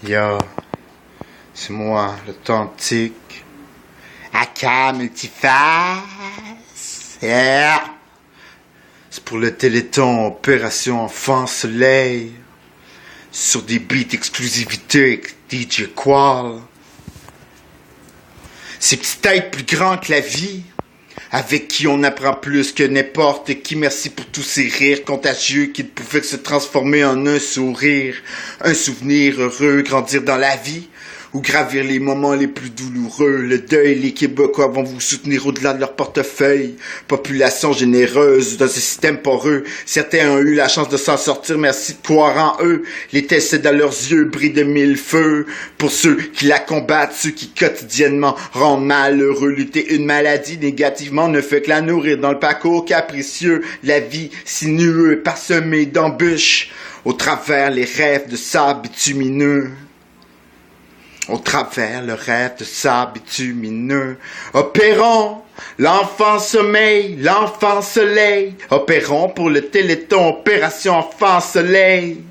Yo, c'est moi, l'authentique. AK Multiface. Yeah. C'est pour le Téléthon, Opération Enfant Soleil. Sur des beats exclusivité avec DJ Qual. Ces petits têtes plus grands que la vie, avec qui on apprend plus que n'importe qui. Merci pour tous ces rires contagieux qui ne pouvaient que se transformer en un sourire, un souvenir heureux, grandir dans la vie ou gravir les moments les plus douloureux. Le deuil, les Québécois vont vous soutenir au-delà de leur portefeuille. Population généreuse dans ce système poreux. Certains ont eu la chance de s'en sortir, merci de croire en eux. L'étincelle dans leurs yeux brille de mille feux. Pour ceux qui la combattent, ceux qui quotidiennement rendent malheureux. Lutter une maladie négativement ne fait que la nourrir dans le parcours capricieux. La vie sinueux, parsemée d'embûches, au travers les rêves de sable bitumineux. Au travers le rêve de sable bitumineux. Opérons l'enfant sommeil, l'enfant soleil. Opérons pour le Téléthon, Opération Enfant Soleil.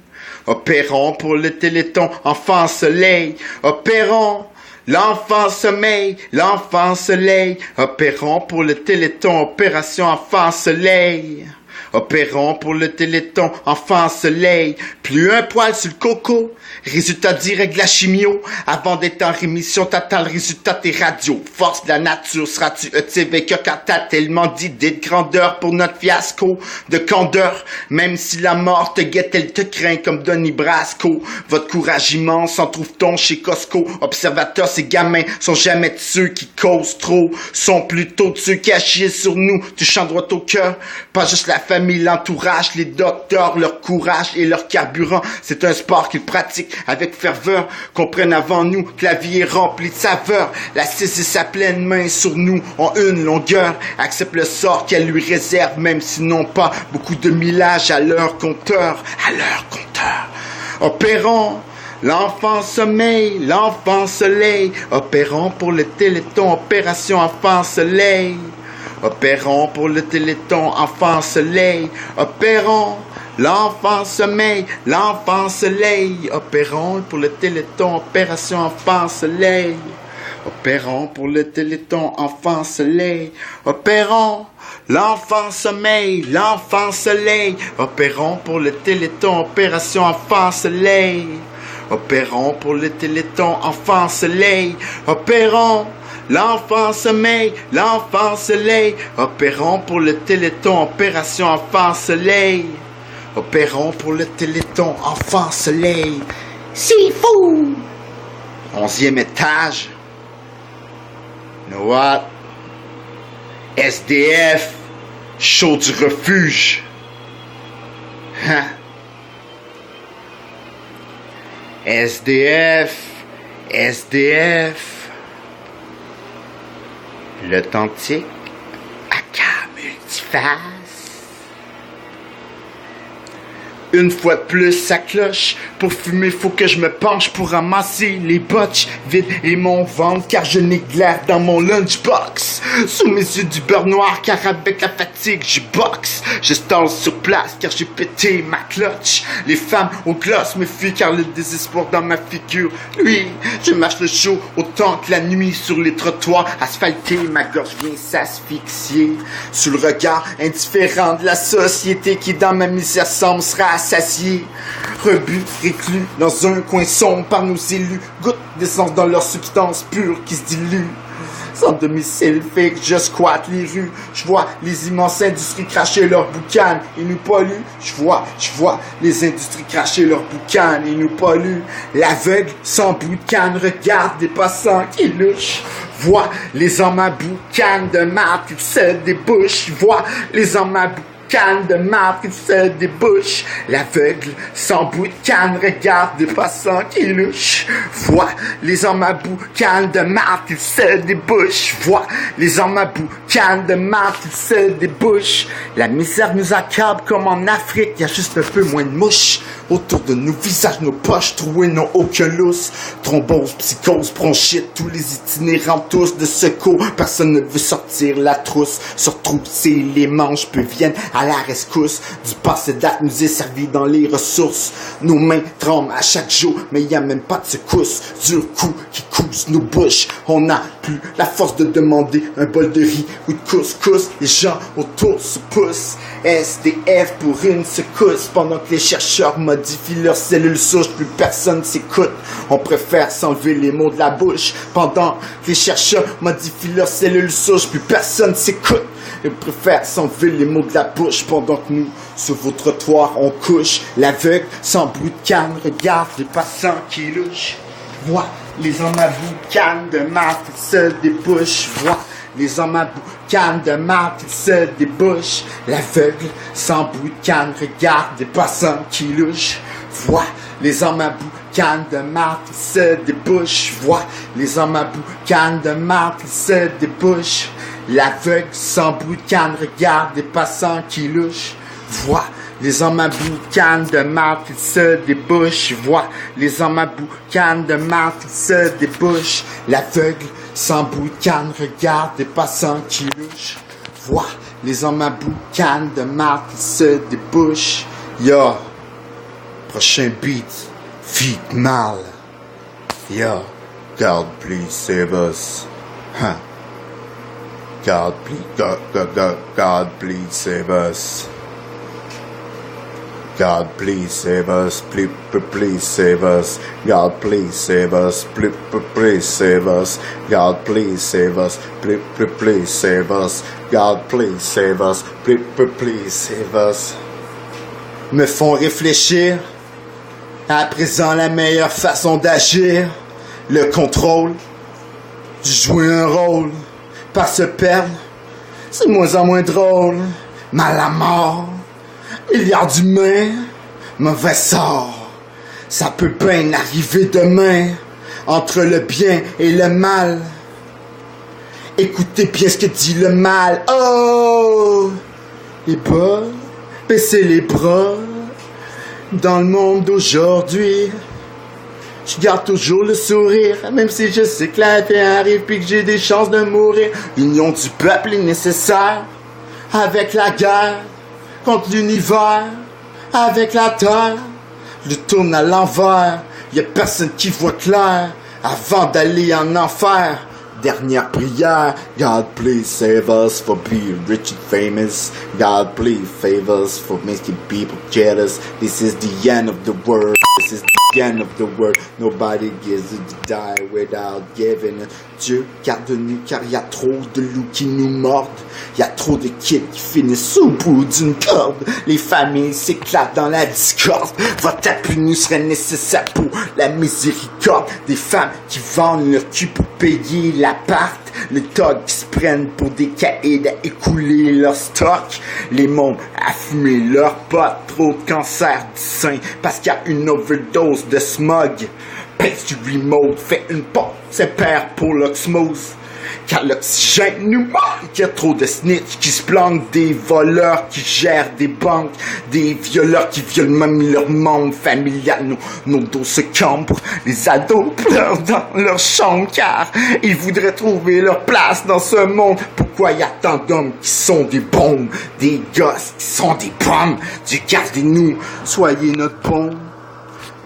Opérons pour le Téléthon, Enfant Soleil. Opérons l'enfant sommeil, l'enfant soleil. Opérons pour le Téléthon, Opération Enfant Soleil. Opérons pour le Téléthon, Enfant Soleil. Plus un poil sur le coco, résultat direct de la chimio. Avant d'être en rémission, t'attends le résultat tes radios. Force de la nature, seras-tu vainqueur quand t'as tellement d'idées de grandeur pour notre fiasco, de candeur. Même si la mort te guette, elle te craint comme Donnie Brasco. Votre courage immense en trouve-t-on chez Costco. Observateurs, ces gamins sont jamais de ceux qui causent trop, sont plutôt de ceux qui agissent sur nous, touchant droit au cœur. Pas juste la famille, l'entourage, les docteurs, leur courage et leur carburant. C'est un sport qu'ils pratiquent avec ferveur, comprennent avant nous que la vie est remplie de saveurs. La saisisse à pleine main sur nous en une longueur, accepte le sort qu'elle lui réserve, même s'ils n'ont pas beaucoup de millage à leur compteur, Opérons l'enfant sommeil, l'enfant soleil. Opérons pour le Téléthon, Opération Enfant Soleil. Opérons pour le Téléthon, Enfant Soleil. Opérons l'enfant sommeil, l'enfant soleil. Opérons pour le Téléthon, Opération Enfant Soleil. Opérons pour le Téléthon, Enfant Soleil. Opérons l'enfant sommeil, l'enfant soleil. Opérons pour le Téléthon, Opération Enfant Soleil. Opérons pour le Téléthon, Enfant Soleil. Opérons l'enfant sommeil, l'enfant soleil. Opérons pour le Téléthon, Opération Enfant Soleil. Opérons pour le Téléthon, Enfant Soleil. C'est fou! 11e étage. You know what? SDF, show du refuge. Hein? SDF, l'authentique AK Multiface. Une fois de plus, ça cloche. Pour fumer, faut que je me penche pour ramasser les botches vides et mon ventre, car je n'ai que l'air dans mon lunchbox. Sous mes yeux du beurre noir, car avec la fatigue, je boxe. Je stall sur place, car j'ai pété ma clutch. Les femmes au gloss me fuient, car le désespoir dans ma figure. Oui, je marche le jour autant que la nuit sur les trottoirs asphaltés. Ma gorge vient s'asphyxier sous le regard indifférent de la société qui, dans ma misère, semble se rassasier. Rebut, réclus dans un coin sombre par nos élus, gouttes d'essence dans leur substance pure qui se dilue. Sans domicile fait que je squatte les rues. Je vois les immenses industries cracher leurs boucanes et nous polluent. Je vois les industries cracher leurs boucanes et nous polluent. L'aveugle sans bout de canne regarde des passants qui louchent. Vois les hommes à boucanes de marde qui se débouchent. Vois les hommes à boucanes de marde qui se débouche. L'aveugle sans bout de canne regarde des passants qui louchent. Vois les hommes à boucanes de marde qui se débouchent. Vois les hommes à boucanes de marde qui se débouchent. La misère nous accable comme en Afrique, y a juste un peu moins de mouches. Autour de nos visages, nos poches trouées n'ont aucun lousse. Thrombose, psychose, bronchite, tous les itinérants tous de secours. Personne ne veut sortir la trousse, se retrousser les manches, peu viennent à la rescousse. Du passé date nous est servi dans les ressources. Nos mains tremblent à chaque jour, mais y a même pas de secousse. Dur coup qui couse nos bouches. On n'a plus la force de demander un bol de riz ou de couscous. Les gens autour se poussent. SDF pour une secousse. Pendant que les chercheurs modifient leurs cellules souches, plus personne s'écoute. On préfère s'enlever les mots de la bouche. Pendant que les chercheurs modifient leurs cellules souches, plus personne s'écoute. Ils préfèrent s'enlever les mots de la bouche. Pendant que nous, sur vos trottoirs, on couche. L'aveugle, sans bruit de canne, regarde les passants qui louchent. Vois les hommes à boucan de marde qui se débouchent. Vois les hommes à boucan de marde qui se débouchent. L'aveugle, sans bruit de canne, regarde les passants qui louchent. Vois les hommes à boucan de marde qui se débouchent. Vois les hommes à boucan de marde qui se débouchent. L'aveugle sans bruit de canne regarde des passants qui louchent. Vois les hommes à boucan de marde qui se débouchent. Vois les hommes à boucan de marde qui se débouchent. L'aveugle sans bruit de canne regarde des passants qui louchent. Vois les hommes à boucan de marde qui se débouchent. Yo, prochain beat, feat mal. Yo, God please save us. Huh. God please save us. God please save us, please save us. God please save us, please save us. God please save us, please save us. God please save us, please save us. Me font réfléchir. À présent, la meilleure façon d'agir, le contrôle, jouer un rôle. Par se perdre, c'est de moins en moins drôle. Mal à mort, milliards d'humains, mauvais sort. Ça peut bien arriver demain, entre le bien et le mal. Écoutez bien ce que dit le mal. Oh, les bas, baissez les bras. Dans le monde d'aujourd'hui, je garde toujours le sourire, même si je sais que la fin arrive puis que j'ai des chances de mourir. L'union du peuple est nécessaire, avec la guerre, contre l'univers, avec la terre. Je tourne à l'envers, y'a personne qui voit clair, avant d'aller en enfer. Dernière prière, God please save us for being rich and famous. God please save us for making people jealous. This is the end of the world. This is the end of the world. Nobody gives it to die without giving it. Dieu garde-nous car y a trop de loups qui nous mordent. Y a trop de kids qui finissent au bout d'une corde. Les familles s'éclatent dans la discorde. Votre appui nous serait nécessaire pour la miséricorde. Des femmes qui vendent leur cul pour payer l'appart. Les thugs qui se prennent pour des caïds à écouler leur stock. Les mômes à fumer leurs potes. Trop de cancer du sein parce qu'il y a une overdose de smog. Pèse du remote, fait une pause, c'est père pour l'osmose. Car l'oxygène nous manque, y a trop de snitch qui se planquent, des voleurs qui gèrent des banques, des violeurs qui violent même leurs membres familiales. Nos dos se cambrent, les ados pleurent dans leur chambre car ils voudraient trouver leur place dans ce monde. Pourquoi y a tant d'hommes qui sont des bombes, des gosses qui sont des pommes? Dieu gardez-nous, soyez notre bombe.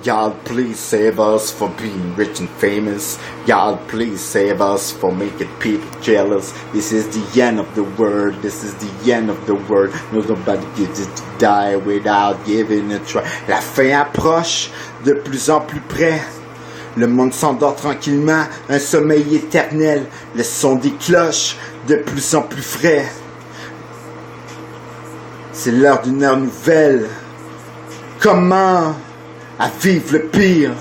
God, please save us for being rich and famous. God, please save us for making people jealous. This is the end of the world. This is the end of the world. Nobody gets it to die without giving a try. La fin approche de plus en plus près. Le monde s'endort tranquillement, un sommeil éternel. Le son des cloches de plus en plus frais. C'est l'heure d'une heure nouvelle. Comment à vivre le pire,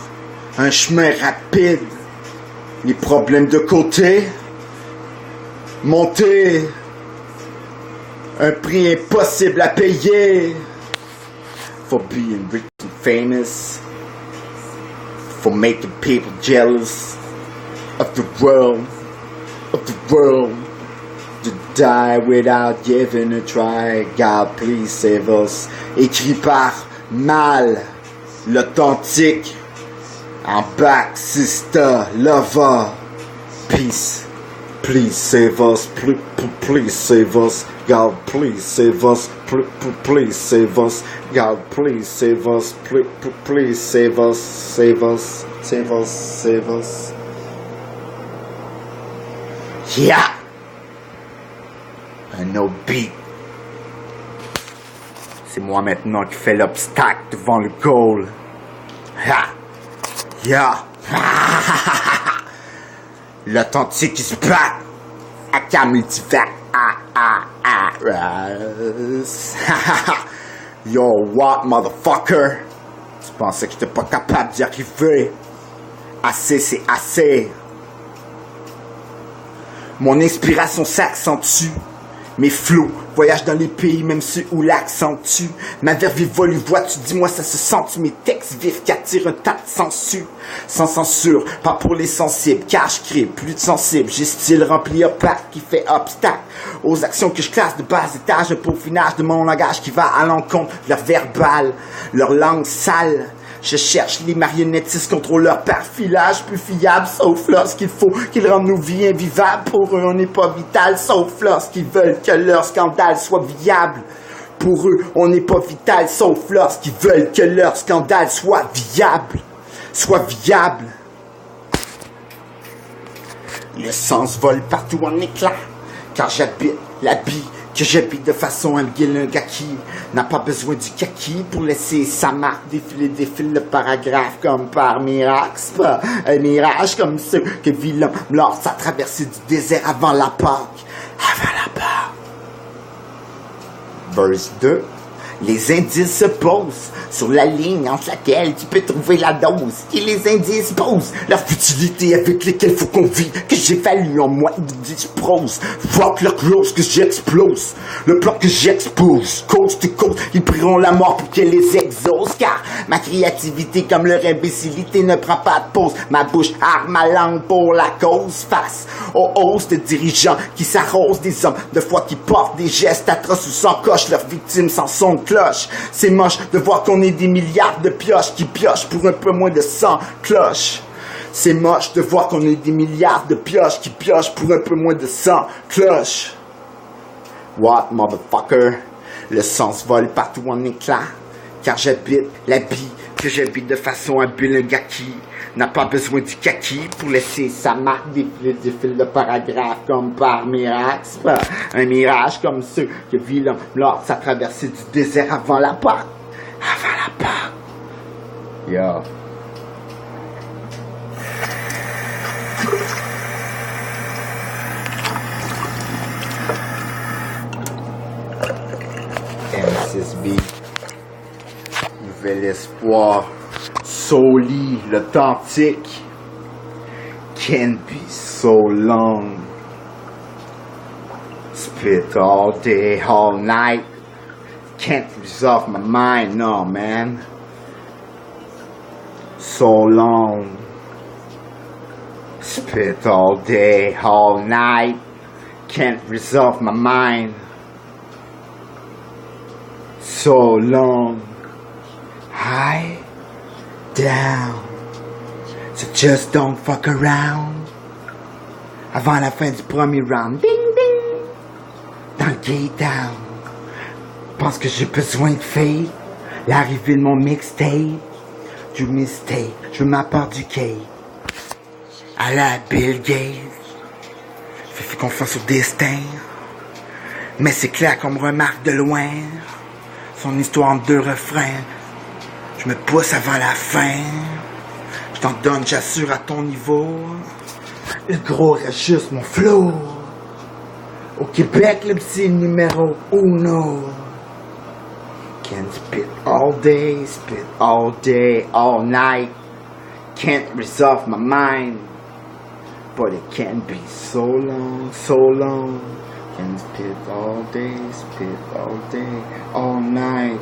un chemin rapide, les problèmes de côté, monter, un prix impossible à payer, for being rich and famous, for making people jealous of the world, to die without giving a try. God please save us, écrit par Mal. L'authentique, en back, sister, lover, peace, please save us, please save us. God, please save us. Please save us. God, please save us. Please save us. Save us. Save us. Save us. Yeah! Un autre beat. C'est moi maintenant qui fais l'obstacle devant le goal. Ha! Yeah! L'authentique qui se bat. Aka multivac. Yo, what, motherfucker? Tu pensais que j'étais pas capable d'y arriver? Assez, c'est assez. Mon inspiration s'accentue. Mes flots voyagent dans les pays, même ceux où l'accent tue. Ma verve évolue, vois-tu, dis-moi ça se sent-tu. Mes textes vifs qui attirent un tas de censure. Sans censure, pas pour les sensibles, car je crée plus de sensibles. J'ai style rempli opaque qui fait obstacle aux actions que je classe de bas étage. Un peaufinage de mon langage qui va à l'encontre de leur verbal, leur langue sale. Je cherche les marionnettistes contrôleurs par filage plus fiables, sauf lorsqu'il faut qu'ils rendent nos vies invivables. Pour eux, on n'est pas vital, sauf lorsqu'ils veulent que leur scandale soit viable. Pour eux, on n'est pas vital, sauf lorsqu'ils veulent que leur scandale soit viable. Soit viable. Le sens vole partout en éclats, car j'habite la bille. Que j'habite de façon habile, un gars qui n'a pas besoin du kaki pour laisser sa marque défile le paragraphe comme par miracle. C'est pas un mirage comme ceux que vit l'homme lors sa traversée du désert avant la Pâque. Avant la Pâque. Verse 2. Les indices se posent sur la ligne entre laquelle tu peux trouver la dose. Et les indices posent la futilité avec lesquelles faut qu'on vit. Que j'évalue en moi, ils disposent. Fuck leur close que j'explose. Le plan que j'expose, cause to cause. Ils prieront la mort pour qu'elle les exauce. Car ma créativité comme leur imbécilité ne prend pas de pause. Ma bouche arme ma langue pour la cause. Face aux hausses de dirigeants qui s'arrosent des hommes de foi qui portent des gestes atroces ou sans coche. Leurs victimes sans son de cloche. C'est moche de voir qu'on est des milliards de pioches qui piochent pour un peu moins de 100 cloches. C'est moche de voir qu'on est des milliards de pioches qui piochent pour un peu moins de 100 cloches. What, motherfucker? Le sens vole partout en éclats. Car j'habite la bille, que j'habite de façon habile, un gars qui n'a pas besoin du kaki pour laisser sa marque défile de paragraphe comme par miracle. C'est pas un mirage comme ceux que vit l'homme lors de sa traversée du désert avant la Pâque. Avant la Pâque. Yo. M6B. Nouvel espoir. Soli, l'authentique. Can be so long. Spit all day, all night. Can't resolve my mind, no man. So long. Spit all day, all night. Can't resolve my mind. So long. High down. So just don't fuck around. Avant la fin du premier round. Ding ding. Dans le gate down. Pense que j'ai besoin de fade. L'arrivée de mon mixtape. Du mistake. Je veux ma part du cake. À la Bill Gates. Je fais confiance au destin. Mais c'est clair qu'on me remarque de loin. Son histoire en 2 refrains. Je me pousse avant la fin. Je t'en donne, j'assure à ton niveau. Le gros reste juste mon flow. Au Québec, le petit numéro 1. Can spit all day, all night. Can't resolve my mind. But it can be so long, so long. Can spit all day, all night.